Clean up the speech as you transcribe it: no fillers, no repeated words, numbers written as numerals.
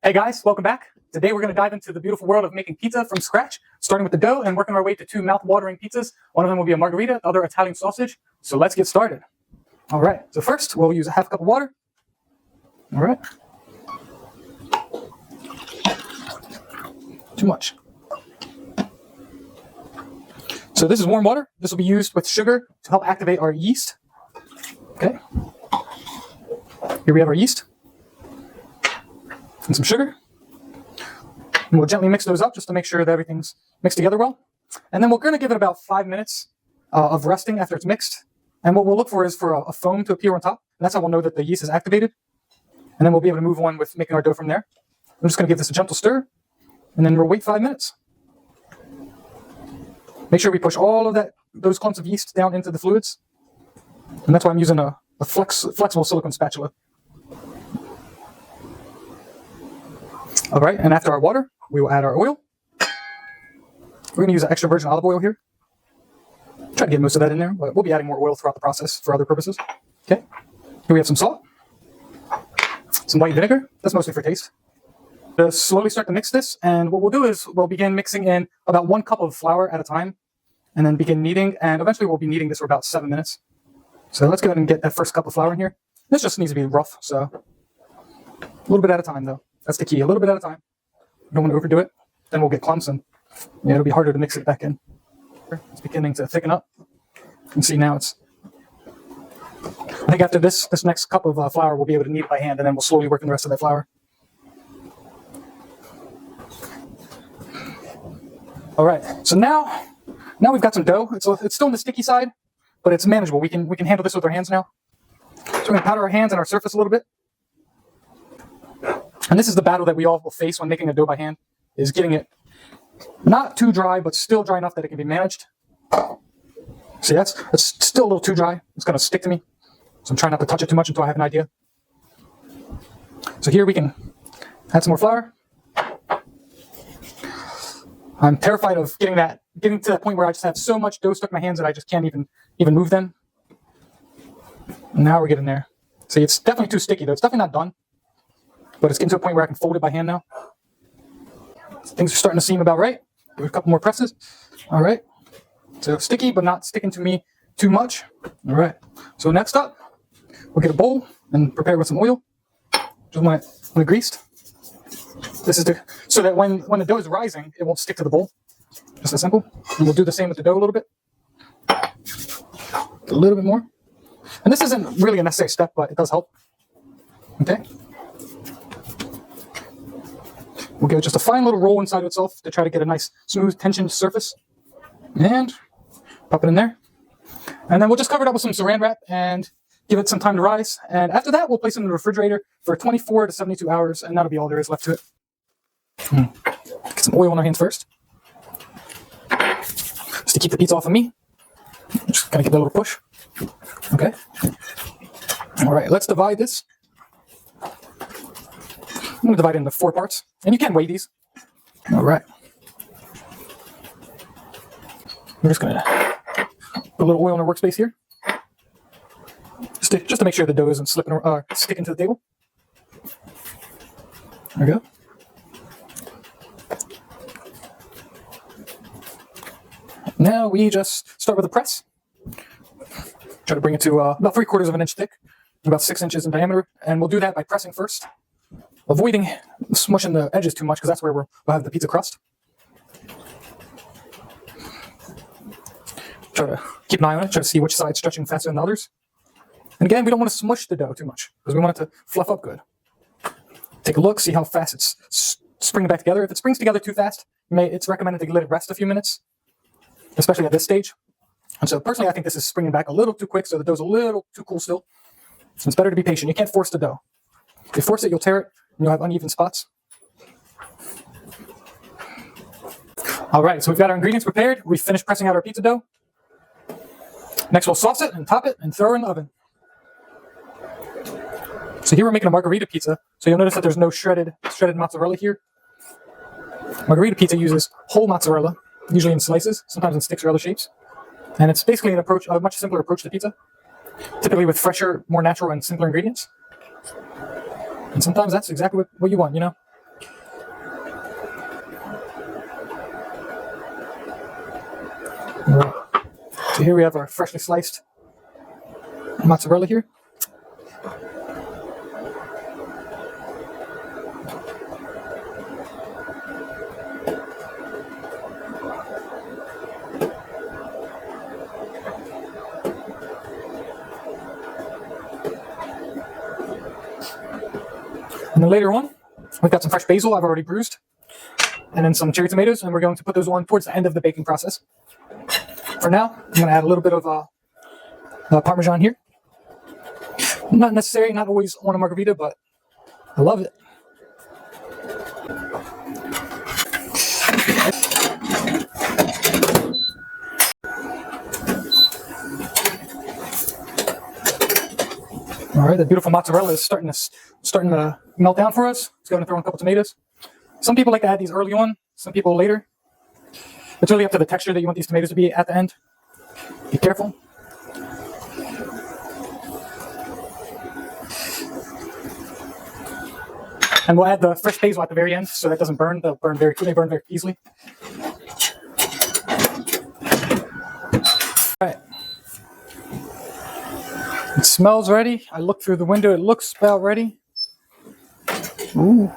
Hey guys, welcome back. Today we're going to dive into the beautiful world of making pizza from scratch, starting with the dough and working our way to two mouth-watering pizzas. One of them will be a margherita, the other Italian sausage. So let's get started. All right, so first we'll use a half cup of water. All right. Too much. So this is warm water. This will be used with sugar to help activate our yeast. Okay. Here we have our yeast and some sugar. And we'll gently mix those up just to make sure that everything's mixed together well. And then we're going to give it about 5 minutes of resting after it's mixed. And what we'll look for is for a foam to appear on top. And that's how we'll know that the yeast is activated. And then we'll be able to move on with making our dough from there. I'm just going to give this a gentle stir, and then we'll wait 5 minutes. Make sure we push all of those clumps of yeast down into the fluids. And that's why I'm using a flexible silicone spatula. All right, and after our water, we will add our oil. We're going to use an extra virgin olive oil here. Try to get most of that in there, but we'll be adding more oil throughout the process for other purposes. Okay, here we have some salt, some white vinegar. That's mostly for taste. Just slowly start to mix this, and what we'll do is we'll begin mixing in about 1 cup of flour at a time, and then begin kneading, and eventually we'll be kneading this for about 7 minutes. So let's go ahead and get that first cup of flour in here. This just needs to be rough, so a little bit at a time though. That's the key, a little bit at a time. You don't want to overdo it, then we'll get clumps and it'll be harder to mix it back in. It's beginning to thicken up. You can see now I think after this next cup of flour, we'll be able to knead it by hand, and then we'll slowly work in the rest of that flour. All right, so now we've got some dough. It's still on the sticky side, but it's manageable. We can handle this with our hands now. So we're going to powder our hands and our surface a little bit. And this is the battle that we all will face when making a dough by hand, is getting it not too dry, but still dry enough that it can be managed. See, that's still a little too dry. It's going to stick to me. So I'm trying not to touch it too much until I have an idea. So here we can add some more flour. I'm terrified of getting to that point where I just have so much dough stuck in my hands that I just can't even move them. And now we're getting there. See, it's definitely too sticky though. It's definitely not done, but it's getting to a point where I can fold it by hand now. Things are starting to seem about right. Give it a couple more presses. All right. So sticky, but not sticking to me too much. All right. So next up, we'll get a bowl and prepare with some oil. Just want it greased. This is so that when the dough is rising, it won't stick to the bowl. Just as simple. And we'll do the same with the dough a little bit. A little bit more. And this isn't really a necessary step, but it does help. Okay. We'll give it just a fine little roll inside of itself to try to get a nice, smooth, tensioned surface. And pop it in there. And then we'll just cover it up with some saran wrap and give it some time to rise. And after that, we'll place it in the refrigerator for 24 to 72 hours, and that'll be all there is left to it. Get some oil on our hands first, just to keep the pizza off of me. Just kind of give that a little push. Okay. All right, let's divide this. I'm going to divide it into 4 parts, and you can weigh these. All right. We're just going to put a little oil in our workspace here, just to make sure the dough isn't sticking to the table. There we go. Now we just start with a press. Try to bring it to about 3/4 of an inch thick, about 6 inches in diameter, and we'll do that by pressing first, avoiding smushing the edges too much because that's where we'll have the pizza crust. Try to keep an eye on it, try to see which side's stretching faster than the others. And again, we don't want to smush the dough too much because we want it to fluff up good. Take a look, see how fast it's springing back together. If it springs together too fast, it's recommended to let it rest a few minutes, especially at this stage. And so personally, I think this is springing back a little too quick, so the dough's a little too cool still. So it's better to be patient. You can't force the dough. If you force it, you'll tear it, and you'll have uneven spots. All right, so we've got our ingredients prepared. We've finished pressing out our pizza dough. Next, we'll sauce it and top it and throw it in the oven. So here we're making a margherita pizza. So you'll notice that there's no shredded mozzarella here. Margherita pizza uses whole mozzarella, usually in slices, sometimes in sticks or other shapes. And it's basically a much simpler approach to pizza, typically with fresher, more natural and simpler ingredients. And sometimes that's exactly what you want, you know? So here we have our freshly sliced mozzarella here. And then later on, we've got some fresh basil I've already bruised, and then some cherry tomatoes, and we're going to put those on towards the end of the baking process. For now, I'm going to add a little bit of Parmesan here. Not necessary, not always on a margarita, but I love it. All right, the beautiful mozzarella is starting to melt down for us. Let's go and throw in a couple tomatoes. Some people like to add these early on, some people later. It's really up to the texture that you want these tomatoes to be at the end. Be careful. And we'll add the fresh basil at the very end so that doesn't burn. They burn very easily. All right. It smells ready. I look through the window. It looks about ready. Ooh.